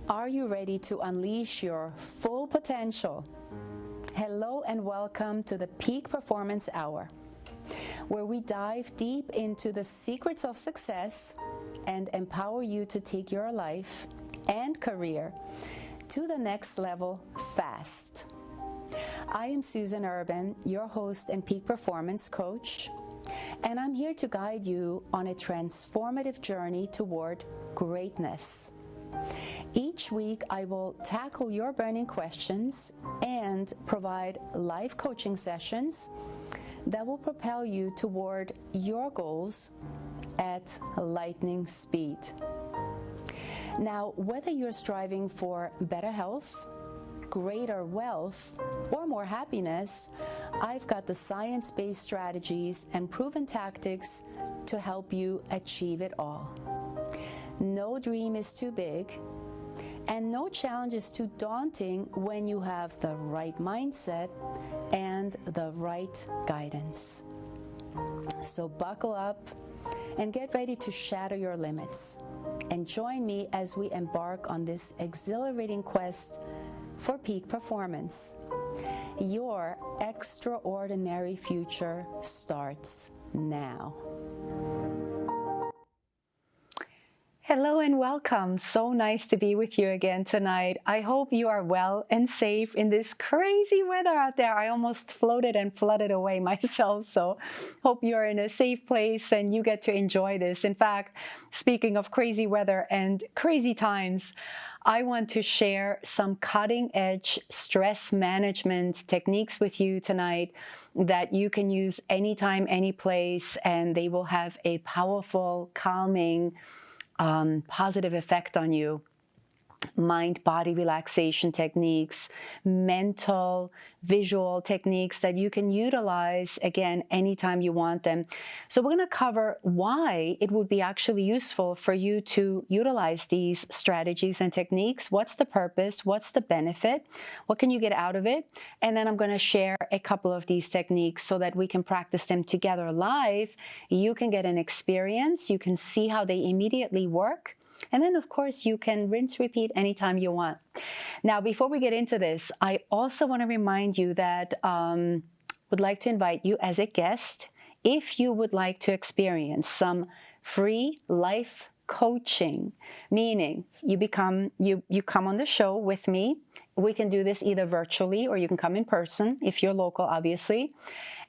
Are you ready to unleash your full potential? Hello and welcome to the Peak Performance Hour, where we dive deep into the secrets of success and empower you to take your life and career to the next level fast. I am Susan Urban, your host and peak performance coach, and I'm here to guide you on a transformative journey toward greatness. Each week, I will tackle your burning questions and provide live coaching sessions that will propel you toward your goals at lightning speed. Now, whether you're striving for better health, greater wealth, or more happiness, I've got the science-based strategies and proven tactics to help you achieve it all. No dream is too big, and no challenge is too daunting when you have the right mindset and the right guidance. So buckle up and get ready to shatter your limits. And join me as we embark on this exhilarating quest for peak performance. Your extraordinary future starts now. Hello and welcome. So nice to be with you again tonight. I hope you are well and safe in this crazy weather out there. I almost floated and flooded away myself, so hope you're in a safe place and you get to enjoy this. In fact, speaking of crazy weather and crazy times, I want to share some cutting-edge stress management techniques with you tonight that you can use anytime, any place, and they will have a powerful, calming, positive effect on you. Mind-body relaxation techniques, mental, visual techniques that you can utilize, again, anytime you want them. So we're going to cover why it would be actually useful for you to utilize these strategies and techniques. What's the purpose? What's the benefit? What can you get out of it? And then I'm going to share a couple of these techniques so that we can practice them together live. You can get an experience. You can see how they immediately work. And then, of course, you can rinse, repeat anytime you want. Now, before we get into this, I also want to remind you that would like to invite you as a guest, if you would like to experience some free life coaching, meaning you come on the show with me. We can do this either virtually or you can come in person if you're local, obviously.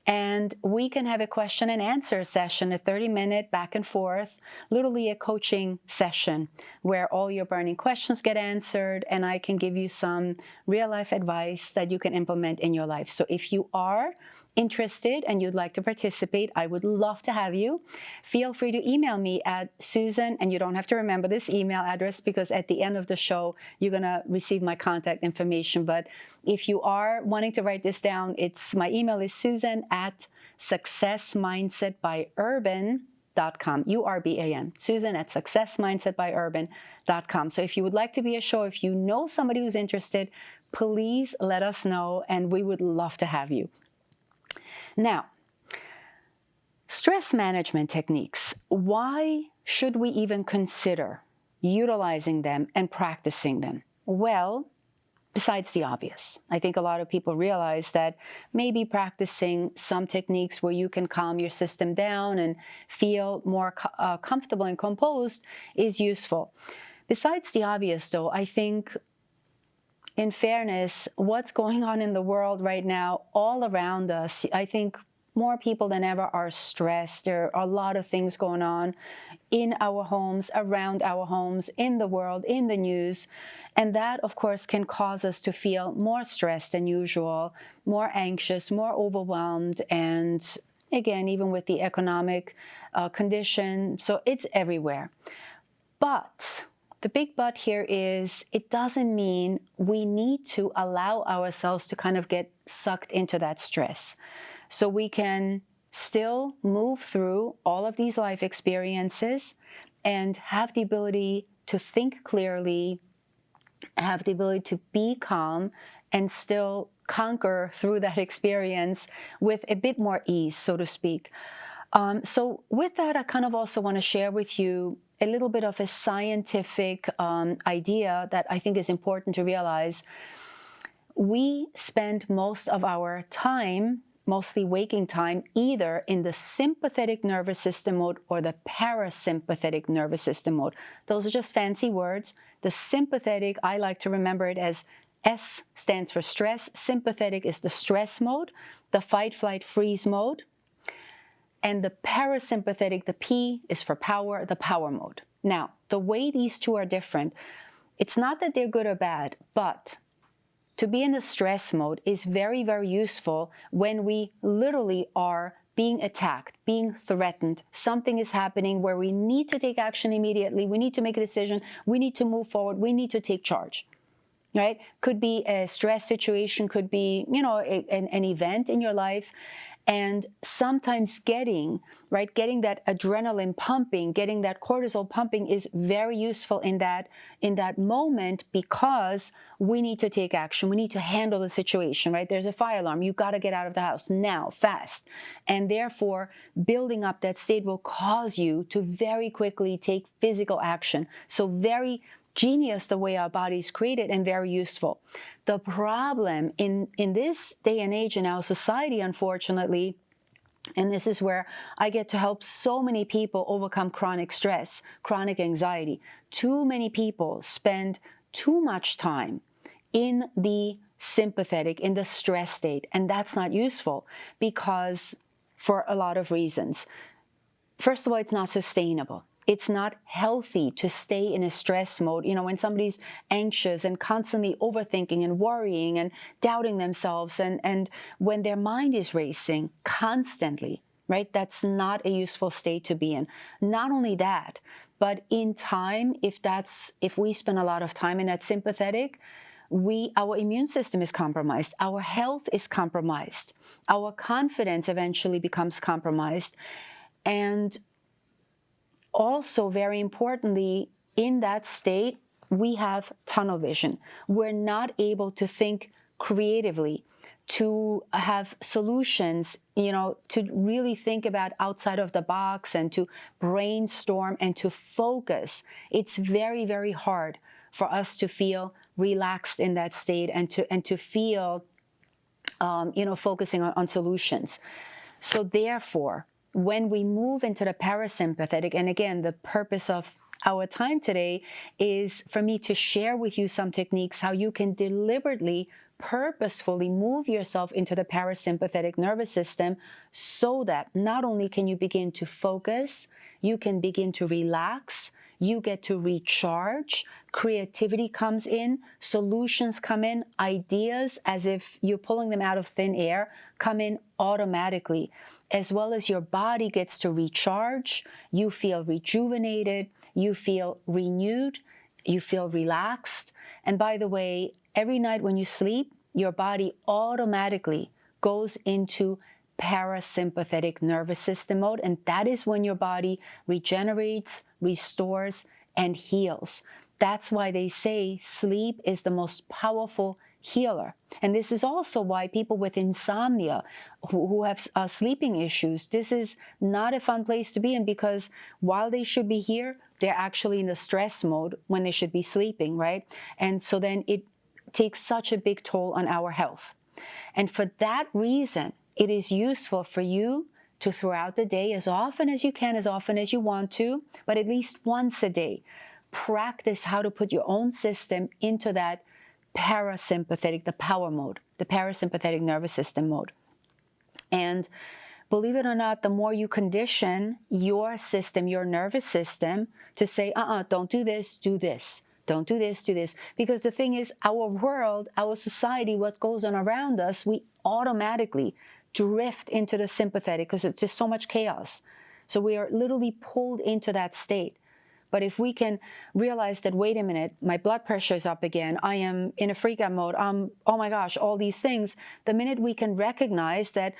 And we can have a question and answer session, a 30-minute back and forth, literally a coaching session where all your burning questions get answered and I can give you some real life advice that you can implement in your life. So if you are interested and you'd like to participate, I would love to have you. Feel free to email me at Susan, and you don't have to remember this email address because at the end of the show, you're going to receive my contact information. But if you are wanting to write this down, my email is susan@successmindsetbyurban.com, URBAN, Susan@successmindsetbyurban.com. So if you would like to be a show, if you know somebody who's interested, please let us know, and we would love to have you. Now, stress management techniques. Why should we even consider utilizing them and practicing them? Well, besides the obvious, I think a lot of people realize that maybe practicing some techniques where you can calm your system down and feel more comfortable and composed is useful. Besides the obvious, though, I think, in fairness, what's going on in the world right now, all around us, I think more people than ever are stressed. There are a lot of things going on in our homes, around our homes, in the world, in the news. And that, of course, can cause us to feel more stressed than usual, more anxious, more overwhelmed, and again, even with the economic condition. So it's everywhere. But the big but here is it doesn't mean we need to allow ourselves to kind of get sucked into that stress. So we can still move through all of these life experiences and have the ability to think clearly, have the ability to be calm, and still conquer through that experience with a bit more ease, so to speak. So with that, I kind of also want to share with you a little bit of a scientific idea that I think is important to realize. We spend most of our time, mostly waking time, either in the sympathetic nervous system mode or the parasympathetic nervous system mode. Those are just fancy words. The sympathetic, I like to remember it as S stands for stress. Sympathetic is the stress mode, the fight, flight, freeze mode. And the parasympathetic, the P is for power, the power mode. Now, the way these two are different, it's not that they're good or bad, but to be in the stress mode is very, very useful when we literally are being attacked, being threatened. Something is happening where we need to take action immediately. We need to make a decision. We need to move forward. We need to take charge, right? Could be a stress situation, could be, an event in your life. And sometimes getting that adrenaline pumping, getting that cortisol pumping is very useful in that moment, because we need to take action. We need to handle the situation, right? There's a fire alarm. You got to get out of the house now, fast. And therefore, building up that state will cause you to very quickly take physical action. So very genius the way our body's created, and very useful. The problem in this day and age in our society, unfortunately, and this is where I get to help so many people overcome chronic stress, chronic anxiety. Too many people spend too much time in the sympathetic, in the stress state, and that's not useful, because for a lot of reasons. First of all, it's not sustainable. It's not healthy to stay in a stress mode. When somebody's anxious and constantly overthinking and worrying and doubting themselves, and when their mind is racing constantly, right? That's not a useful state to be in. Not only that, but in time, if we spend a lot of time in that sympathetic, our immune system is compromised, our health is compromised, our confidence eventually becomes compromised. And also, very importantly, in that state, we have tunnel vision. We're not able to think creatively, to have solutions, to really think about outside of the box, and to brainstorm and to focus. It's very, very hard for us to feel relaxed in that state, and to feel, focusing on solutions. So therefore, when we move into the parasympathetic, and again, the purpose of our time today is for me to share with you some techniques how you can deliberately, purposefully move yourself into the parasympathetic nervous system, so that not only can you begin to focus, you can begin to relax, you get to recharge, creativity comes in, solutions come in, ideas, as if you're pulling them out of thin air, come in automatically, as well as your body gets to recharge. You feel rejuvenated, you feel renewed, you feel relaxed. And by the way, every night when you sleep, your body automatically goes into parasympathetic nervous system mode, and that is when your body regenerates, restores, and heals. That's why they say sleep is the most powerful healer. And this is also why people with insomnia, who have sleeping issues, this is not a fun place to be in, because while they should be here, they're actually in the stress mode when they should be sleeping, right? And so then it takes such a big toll on our health. And for that reason, it is useful for you to, throughout the day, as often as you can, as often as you want to, but at least once a day, practice how to put your own system into that parasympathetic, the power mode, the parasympathetic nervous system mode. And believe it or not, the more you condition your system, your nervous system, to say, don't do this, do this. Don't do this, do this. Because the thing is, our world, our society, what goes on around us, we automatically drift into the sympathetic, because it's just so much chaos. So we are literally pulled into that state. But if we can realize that, wait a minute, my blood pressure is up again, I am in a freak out mode, oh my gosh, all these things, the minute we can recognize that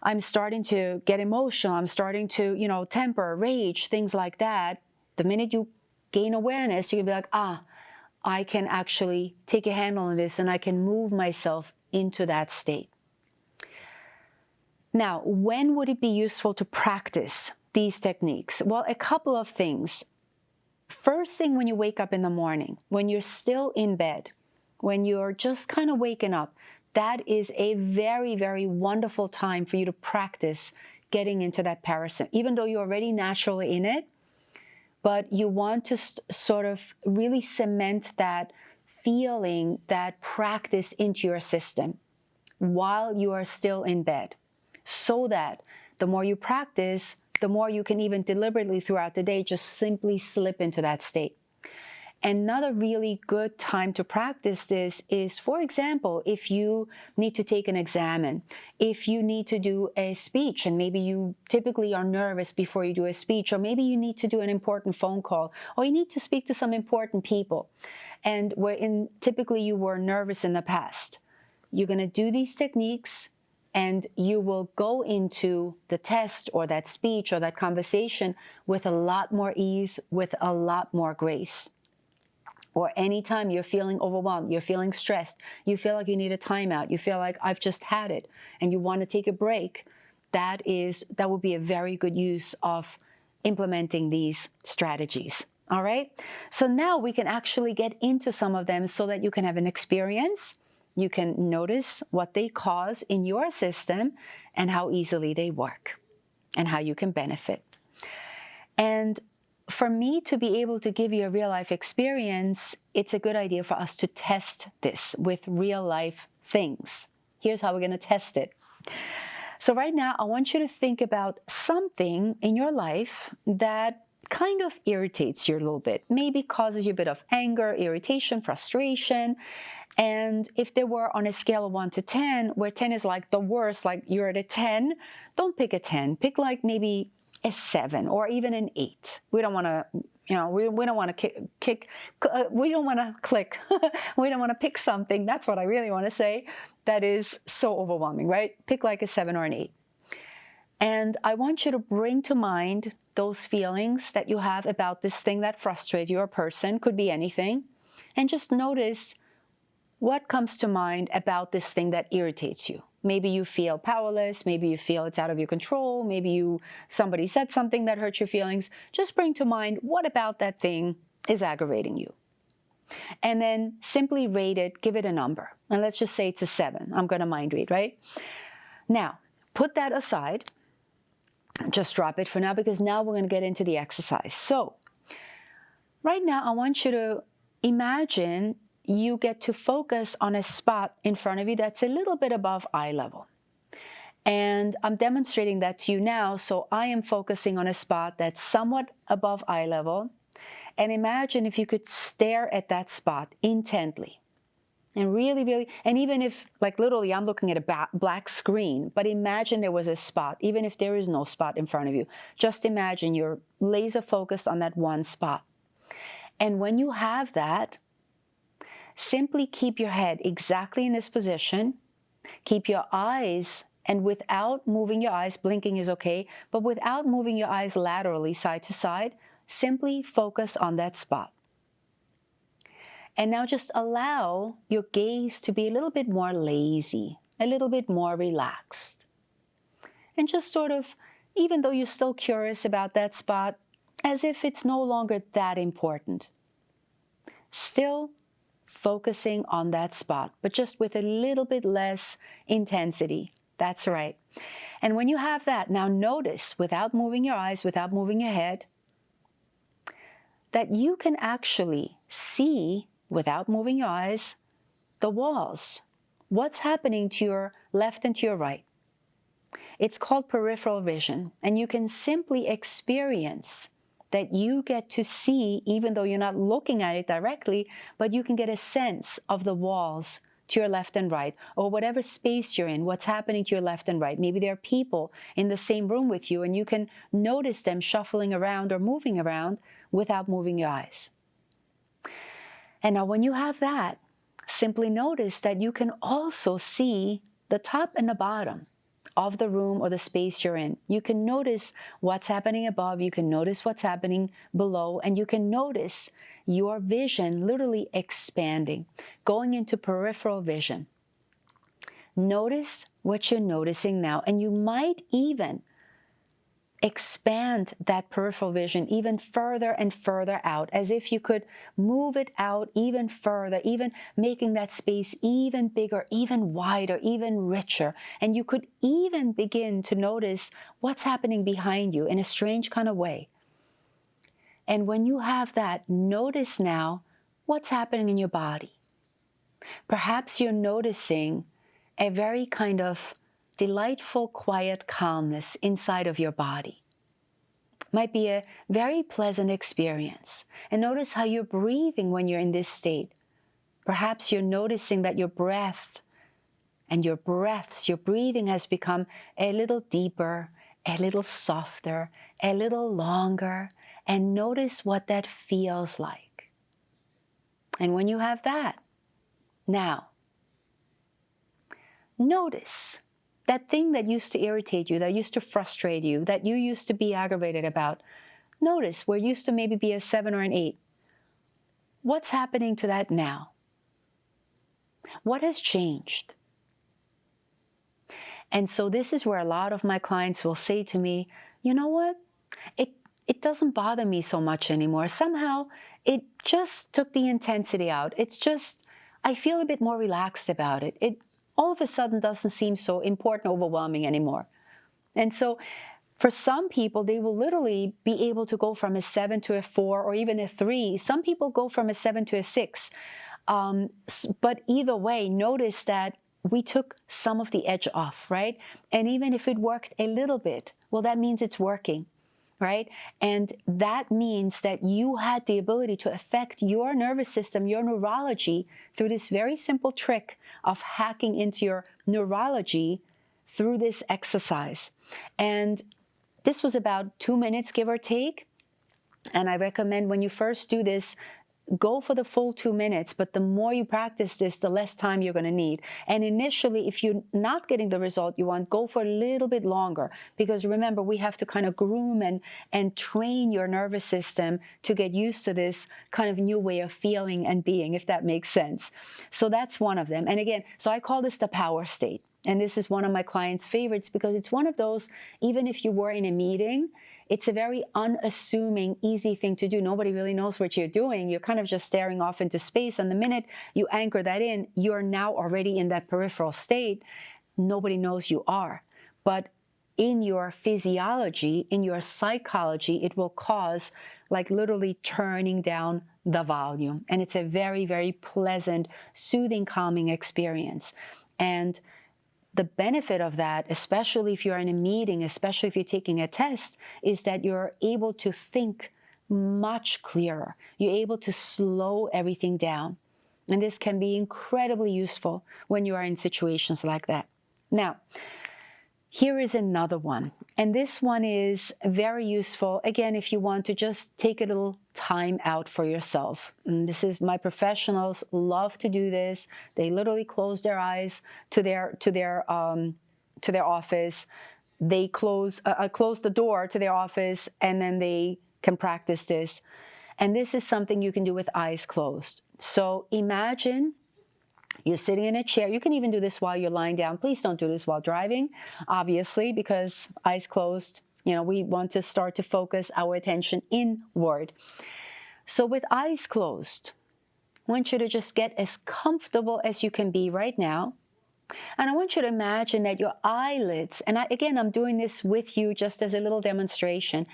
I'm starting to get emotional, I'm starting to, temper, rage, things like that, the minute you gain awareness, you can be like, I can actually take a handle on this, and I can move myself into that state. Now, when would it be useful to practice these techniques? Well, a couple of things. first thing when you wake up in the morning, when you're still in bed, when you're just kind of waking up, that is a very, very wonderful time for you to practice getting into that parasym. Even though you're already naturally in it, but you want to sort of really cement that feeling, that practice into your system while you are still in bed, so that the more you practice, the more you can even deliberately throughout the day just simply slip into that state. Another really good time to practice this is, for example, if you need to take an exam, if you need to do a speech, and maybe you typically are nervous before you do a speech, or maybe you need to do an important phone call, or you need to speak to some important people, and typically you were nervous in the past. You're going to do these techniques, and you will go into the test or that speech or that conversation with a lot more ease, with a lot more grace. Or anytime you're feeling overwhelmed, you're feeling stressed, you feel like you need a timeout, you feel like I've just had it, and you want to take a break, that would be a very good use of implementing these strategies. All right? So now we can actually get into some of them so that you can have an experience. You can notice what they cause in your system and how easily they work and how you can benefit. And for me to be able to give you a real life experience, it's a good idea for us to test this with real life things. Here's how we're going to test it. So right now, I want you to think about something in your life that kind of irritates you a little bit, maybe causes you a bit of anger, irritation, frustration. And if they were on a scale of 1 to 10, where 10 is like the worst, like you're at a 10, don't pick a 10. Pick like maybe a 7 or even an 8. We don't want to, we don't want to we don't want to click. We don't want to pick something. That's what I really want to say. That is so overwhelming, right? Pick like a 7 or an 8. And I want you to bring to mind those feelings that you have about this thing that frustrates your person, could be anything, and just notice what comes to mind about this thing that irritates you. Maybe you feel powerless, maybe you feel it's out of your control, maybe somebody said something that hurt your feelings. Just bring to mind what about that thing is aggravating you. And then simply rate it, give it a number. And let's just say it's a 7. I'm going to mind read, right? Now, put that aside. Just drop it for now, because now we're going to get into the exercise. So, right now I want you to imagine you get to focus on a spot in front of you that's a little bit above eye level. And I'm demonstrating that to you now, so I am focusing on a spot that's somewhat above eye level. And imagine if you could stare at that spot intently. And really, really, and even if, like literally, I'm looking at a black screen, but imagine there was a spot, even if there is no spot in front of you. Just imagine you're laser focused on that one spot. And when you have that, simply keep your head exactly in this position. Keep your eyes, and without moving your eyes, blinking is okay, but without moving your eyes laterally side to side, simply focus on that spot. And now just allow your gaze to be a little bit more lazy, a little bit more relaxed. And just sort of, even though you're still curious about that spot, as if it's no longer that important. Still focusing on that spot, but just with a little bit less intensity. That's right. And when you have that, now notice, without moving your eyes, without moving your head, that you can actually see, without moving your eyes, the walls. What's happening to your left and to your right? It's called peripheral vision, and you can simply experience that you get to see, even though you're not looking at it directly, but you can get a sense of the walls to your left and right, or whatever space you're in, what's happening to your left and right. Maybe there are people in the same room with you, and you can notice them shuffling around or moving around without moving your eyes. And now when you have that, simply notice that you can also see the top and the bottom of the room or the space you're in. You can notice what's happening above, you can notice what's happening below, and you can notice your vision literally expanding, going into peripheral vision. Notice what you're noticing now, and you might even expand that peripheral vision even further and further out, as if you could move it out even further, even making that space even bigger, even wider, even richer. And you could even begin to notice what's happening behind you in a strange kind of way. And when you have that, notice now what's happening in your body. Perhaps you're noticing a very kind of delightful, quiet calmness inside of your body. Might be a very pleasant experience. And notice how you're breathing when you're in this state. Perhaps you're noticing that your breath and your breaths, your breathing has become a little deeper, a little softer, a little longer, and notice what that feels like. And when you have that, now, notice that thing that used to irritate you, that used to frustrate you, that you used to be aggravated about. Notice where it used to maybe be a 7 or an 8. What's happening to that now? What has changed? And so this is where a lot of my clients will say to me, you know what? It doesn't bother me so much anymore. Somehow it just took the intensity out. It's just, I feel a bit more relaxed about it. It all of a sudden doesn't seem so important, overwhelming anymore. And so for some people, they will literally be able to go from a 7 to a 4 or even a 3. Some people go from a 7 to a 6. But either way, notice that we took some of the edge off, right? And even if it worked a little bit, well, that means it's working, right? And that means that you had the ability to affect your nervous system, your neurology, through this very simple trick of hacking into your neurology through this exercise. And this was about 2 minutes, give or take. And I recommend when you first do this, go for the full 2 minutes, but the more you practice this, the less time you're going to need. And initially, if you're not getting the result you want, go for a little bit longer. Because remember, we have to kind of groom and train your nervous system to get used to this kind of new way of feeling and being, if that makes sense. So that's one of them. And again, so I call this the power state. And this is one of my clients' favorites because it's one of those, even if you were in a meeting, it's a very unassuming, easy thing to do. Nobody really knows what you're doing. You're kind of just staring off into space. And the minute you anchor that in, you're now already in that peripheral state. Nobody knows you are. But in your physiology, in your psychology, it will cause like literally turning down the volume. And it's a very, very pleasant, soothing, calming experience. And the benefit of that, especially if you're in a meeting, especially if you're taking a test, is that you're able to think much clearer. You're able to slow everything down. And this can be incredibly useful when you are in situations like that. Now, here is another one. And this one is very useful, again, if you want to just take a little time out for yourself. And this is, my professionals love to do this. They literally close their eyes to their office. They close the door to their office, and then they can practice this. And this is something you can do with eyes closed. So imagine you're sitting in a chair. You can even do this while you're lying down. Please don't do this while driving, obviously, because eyes closed, we want to start to focus our attention inward. So with eyes closed, I want you to just get as comfortable as you can be right now. And I want you to imagine that your eyelids, and I'm doing this with you just as a little demonstration.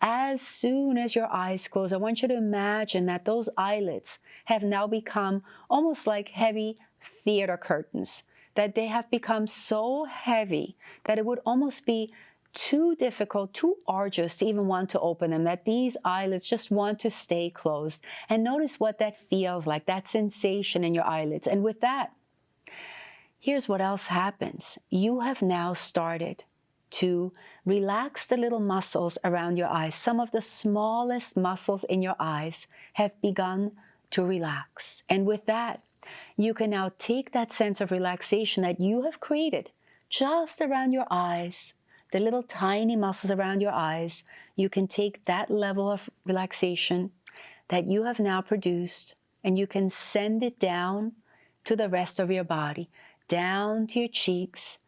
As soon as your eyes close, I want you to imagine that those eyelids have now become almost like heavy theater curtains, that they have become so heavy that it would almost be too difficult, too arduous to even want to open them, that these eyelids just want to stay closed. And notice what that feels like, that sensation in your eyelids. And with that, here's what else happens. You have now started to relax the little muscles around your eyes. Some of the smallest muscles in your eyes have begun to relax. And with that, you can now take that sense of relaxation that you have created just around your eyes, the little tiny muscles around your eyes. You can take that level of relaxation that you have now produced, and you can send it down to the rest of your body, down to your cheeks,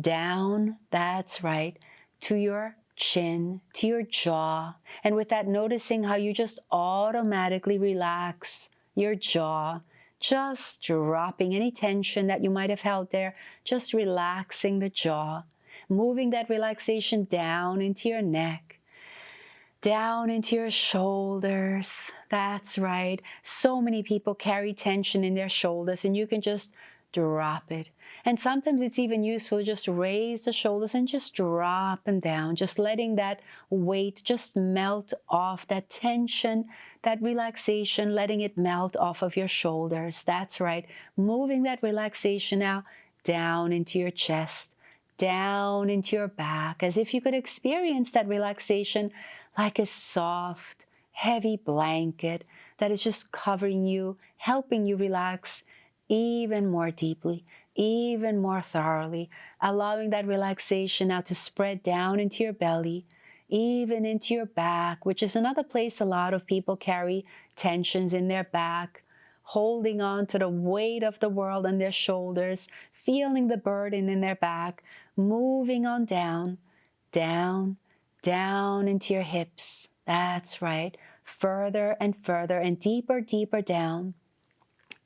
down, that's right, to your chin to your jaw. And with that, noticing how you just automatically relax your jaw, just dropping any tension that you might have held there, just relaxing the jaw, moving that relaxation down into your neck, down into your shoulders. That's right. So many people carry tension in their shoulders, and you can just drop it. And sometimes it's even useful to just raise the shoulders and just drop them down, just letting that weight just melt off, that tension, that relaxation, letting it melt off of your shoulders. That's right. Moving that relaxation now down into your chest, down into your back, as if you could experience that relaxation like a soft, heavy blanket that is just covering you, helping you relax even more deeply, even more thoroughly, allowing that relaxation now to spread down into your belly, even into your back, which is another place a lot of people carry tensions in their back, holding on to the weight of the world on their shoulders, feeling the burden in their back, moving on down, down, down into your hips. That's right. Further and further and deeper, deeper down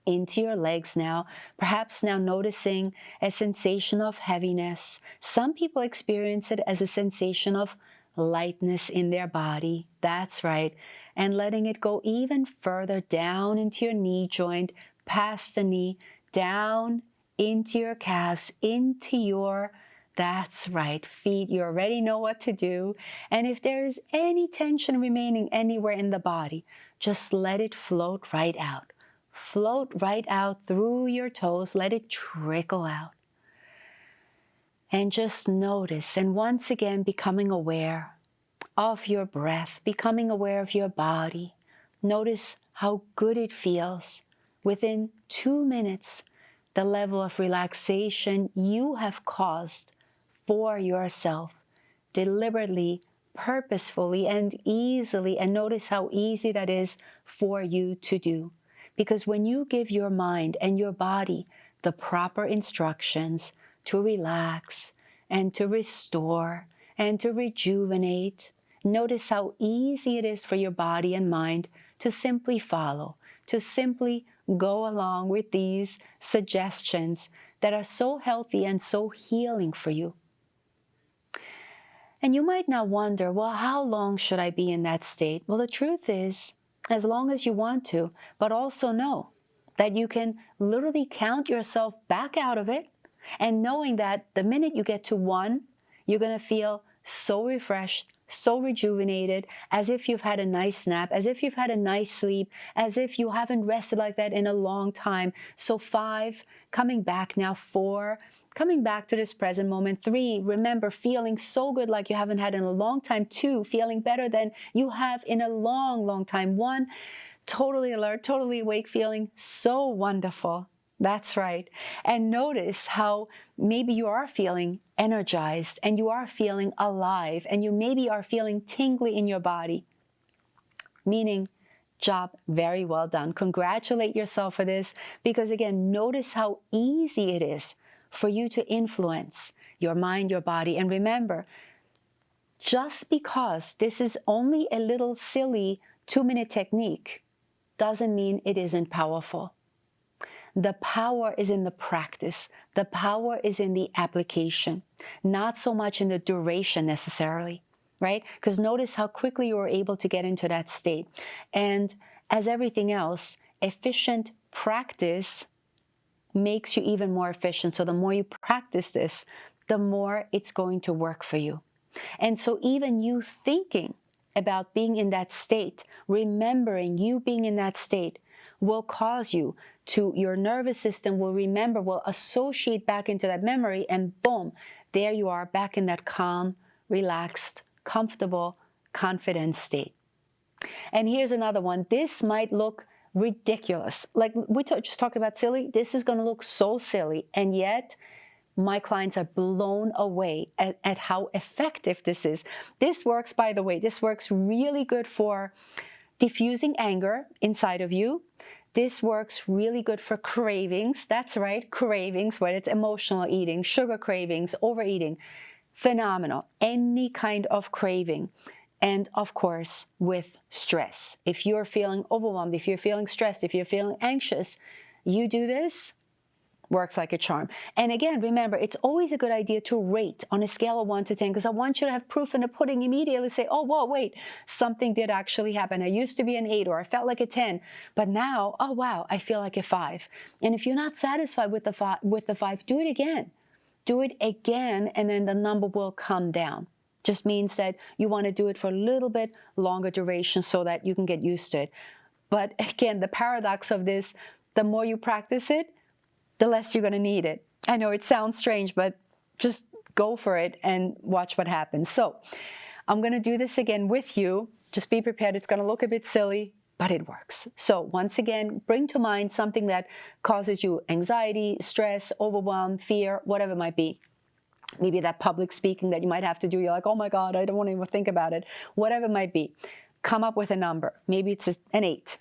into your legs now. Perhaps now noticing a sensation of heaviness. Some people experience it as a sensation of lightness in their body. That's right. And letting it go even further down into your knee joint, past the knee, down into your calves, into your, that's right, feet. You already know what to do. And if there is any tension remaining anywhere in the body, just let it float right out. Float right out through your toes. Let it trickle out. And just notice, and once again becoming aware of your breath, becoming aware of your body. Notice how good it feels. Within 2 minutes, the level of relaxation you have caused for yourself, deliberately, purposefully, and easily. And notice how easy that is for you to do. Because when you give your mind and your body the proper instructions to relax and to restore and to rejuvenate, notice how easy it is for your body and mind to simply follow, to simply go along with these suggestions that are so healthy and so healing for you. And you might now wonder, well, how long should I be in that state? Well, the truth is, as long as you want to, but also know that you can literally count yourself back out of it, and knowing that the minute you get to 1, you're going to feel so refreshed, so rejuvenated, as if you've had a nice nap, as if you've had a nice sleep, as if you haven't rested like that in a long time. So 5, coming back now, 4, coming back to this present moment. 3, remember, feeling so good like you haven't had in a long time. 2, feeling better than you have in a long, long time. 1, totally alert, totally awake, feeling so wonderful. That's right. And notice how maybe you are feeling energized and you are feeling alive and you maybe are feeling tingly in your body. Meaning, job very well done. Congratulate yourself for this, because again, notice how easy it is for you to influence your mind, your body. And remember, just because this is only a little silly 2-minute technique doesn't mean it isn't powerful. The power is in the practice. The power is in the application, not so much in the duration necessarily, right? Because notice how quickly you were able to get into that state. And as everything else, efficient practice makes you even more efficient. So the more you practice this, the more it's going to work for you. And so even you thinking about being in that state, remembering you being in that state, will cause you to, your nervous system will remember, will associate back into that memory, and boom, there you are back in that calm, relaxed, comfortable, confident state. And here's another one. This might look ridiculous. Like we just talked about silly. This is going to look so silly. And yet my clients are blown away at how effective this is. This works, by the way, this works really good for diffusing anger inside of you. This works really good for cravings. That's right, cravings, whether it's emotional eating, sugar cravings, overeating. phenomenal. Any kind of craving. And of course, with stress. If you're feeling overwhelmed, if you're feeling stressed, if you're feeling anxious, you do this, works like a charm. And again, remember, it's always a good idea to rate on a scale of 1 to 10, because I want you to have proof in the pudding immediately. Say, oh, whoa, wait, something did actually happen. I used to be an 8, or I felt like a 10, but now, oh, wow, I feel like a 5. And if you're not satisfied with the 5, do it again. Do it again, and then the number will come down. Just means that you want to do it for a little bit longer duration so that you can get used to it. But again, the paradox of this, the more you practice it, the less you're going to need it. I know it sounds strange, but just go for it and watch what happens. So I'm going to do this again with you. Just be prepared. It's going to look a bit silly, but it works. So once again, bring to mind something that causes you anxiety, stress, overwhelm, fear, whatever it might be. Maybe that public speaking that you might have to do. You're like, oh my God, I don't want to even think about it. Whatever it might be. Come up with a number. Maybe it's an 8.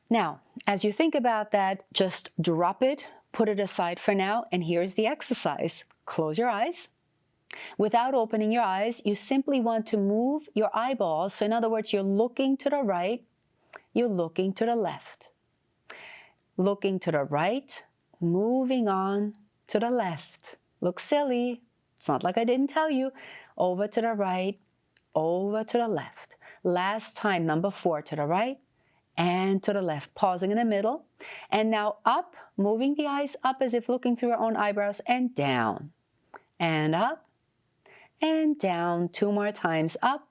Now, as you think about that, just drop it, put it aside for now, and here's the exercise. Close your eyes. Without opening your eyes, you simply want to move your eyeballs. So in other words, you're looking to the right, you're looking to the left. Looking to the right, moving on to the left. Looks silly. It's not like I didn't tell you. Over to the right, over to the left. Last time, number 4, to the right, and to the left, pausing in the middle. And now up, moving the eyes up as if looking through our own eyebrows, and down. And up, and down. 2 more times, up,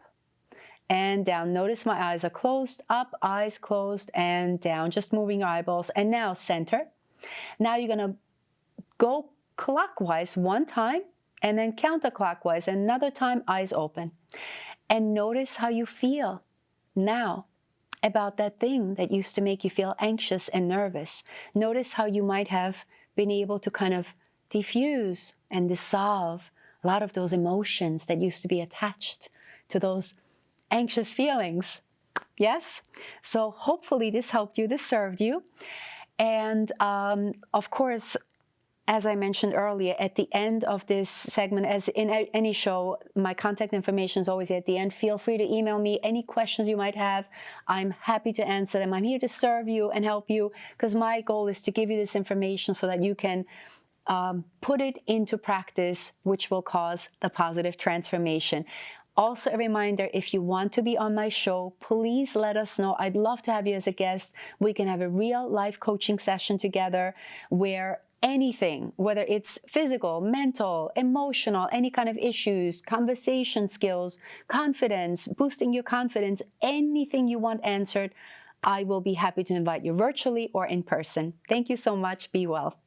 and down. Notice my eyes are closed, up, eyes closed, and down. Just moving your eyeballs. And now center. Now you're going to go clockwise 1 time, and then counterclockwise another time, eyes open. And notice how you feel now about that thing that used to make you feel anxious and nervous. Notice how you might have been able to kind of diffuse and dissolve a lot of those emotions that used to be attached to those anxious feelings. Yes? So hopefully this helped you, this served you. And of course, as I mentioned earlier, at the end of this segment, as in any show, my contact information is always at the end. Feel free to email me any questions you might have. I'm happy to answer them. I'm here to serve you and help you, because my goal is to give you this information so that you can put it into practice, which will cause the positive transformation. Also, a reminder, if you want to be on my show, please let us know. I'd love to have you as a guest. We can have a real life coaching session together where anything, whether it's physical, mental, emotional, any kind of issues, conversation skills, confidence, boosting your confidence, anything you want answered, I will be happy to invite you virtually or in person. Thank you so much. Be well.